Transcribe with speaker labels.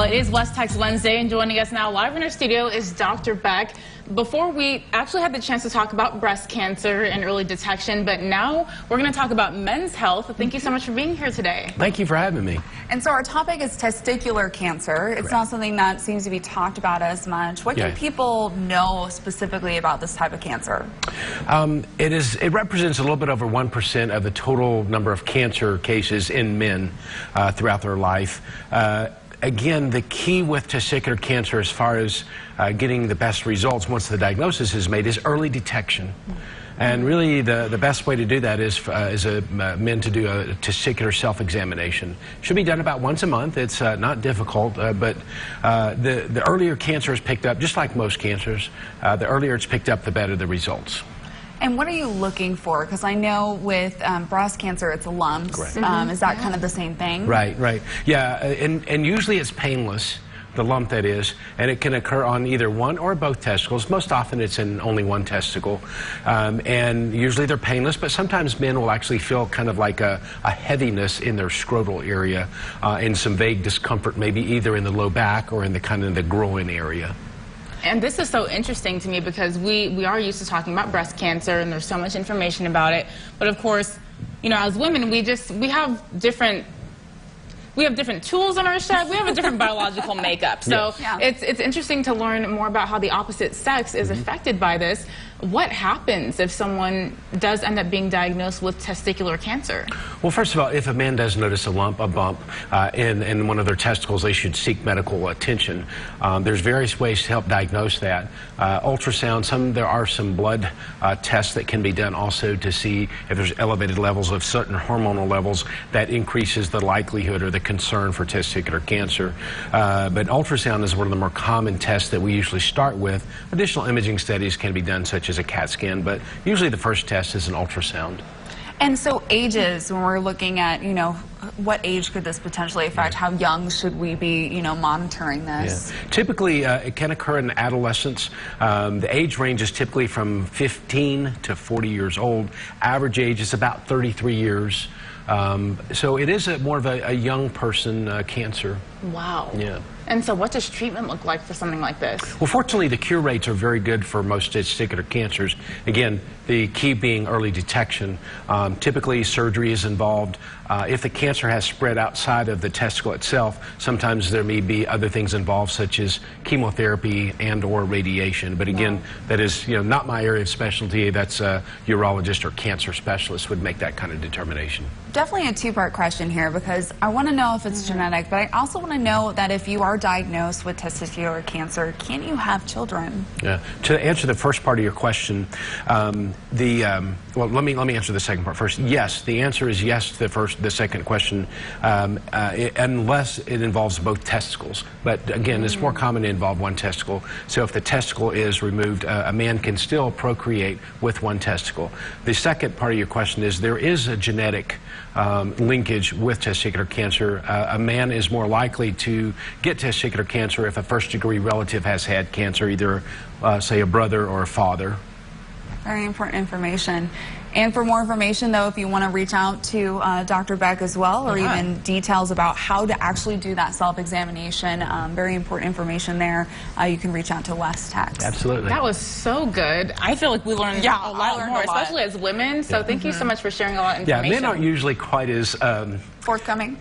Speaker 1: Well, it is WesTex Wednesday, and joining us now live in our studio is Dr. Beck. Before we actually had the chance to talk about breast cancer and early detection, but now we're going to talk about men's health. Thank you so much for being here today.
Speaker 2: Thank you for having me.
Speaker 3: And so our topic is testicular cancer. It's
Speaker 2: Correct.
Speaker 3: not something that seems to be talked about as much. What can people know specifically about this type of cancer?
Speaker 2: It represents a little bit over 1% of the total number of cancer cases in men throughout their life. Again, the key with testicular cancer as far as getting the best results once the diagnosis is made is early detection. And really the best way to do that is men to do a testicular self-examination. Should be done about once a month. It's not difficult, but the earlier cancer is picked up, just like most cancers, the earlier it's picked up, the better the results.
Speaker 3: And what are you looking for? Because I know with breast cancer, it's lumps. Is that kind of the same thing?
Speaker 2: Right. Yeah, and usually it's painless, the lump that is, and it can occur on either one or both testicles. Most often it's in only one testicle, and usually they're painless, but sometimes men will actually feel kind of like a heaviness in their scrotal area and some vague discomfort, maybe either in the low back or in the kind of the groin area.
Speaker 1: And this is so interesting to me because we are used to talking about breast cancer and there's so much information about it. But of course, you know, as women, we have different tools in our shed. We have a different biological makeup. So it's interesting to learn more about how the opposite sex is affected by this. What happens if someone does end up being diagnosed with testicular cancer?
Speaker 2: Well, first of all, if a man does notice a bump in one of their testicles, they should seek medical attention. There's various ways to help diagnose that. Ultrasound, there are some blood tests that can be done also to see if there's elevated levels of certain hormonal levels that increases the likelihood or the concern for testicular cancer. But ultrasound is one of the more common tests that we usually start with. Additional imaging studies can be done, such as a CAT scan, but usually the first test is an ultrasound.
Speaker 3: And so ages, when we're looking at, you know, what age could this potentially affect? How young should we be, you know, monitoring this?
Speaker 2: Yeah. Typically, it can occur in adolescence. The age range is typically from 15 to 40 years old. Average age is about 33 years. So it is more of a young person cancer.
Speaker 1: Wow.
Speaker 2: Yeah.
Speaker 1: And so what does treatment look like for something like this?
Speaker 2: Well, fortunately, the cure rates are very good for most testicular cancers. Again, the key being early detection. Typically, surgery is involved. If the cancer has spread outside of the testicle itself, sometimes there may be other things involved, such as chemotherapy and/or radiation. But again, that is, you know, not my area of specialty. That's a urologist or cancer specialist would make that kind of determination.
Speaker 3: Definitely a two-part question here, because I want to know if it's genetic, but I also want to know that if you are diagnosed with testicular cancer, can you have children?
Speaker 2: Yeah. To answer the first part of your question, well, let me answer the second part first. Yes, the answer is yes to the second question, unless it involves both testicles. But again, it's more common to involve one testicle. So if the testicle is removed, a man can still procreate with one testicle. The second part of your question is there is a genetic linkage with testicular cancer. A man is more likely to get testicular cancer if a first-degree relative has had cancer, either, say, a brother or a father.
Speaker 3: Very important information. And for more information, though, if you want to reach out to Dr. Beck as well, or even details about how to actually do that self-examination, very important information there, you can reach out to WesTex.
Speaker 2: Absolutely.
Speaker 1: That was so good. I feel like we learned a lot more, especially as women. So thank you so much for sharing a lot of information.
Speaker 2: Yeah, men aren't usually quite as
Speaker 3: forthcoming.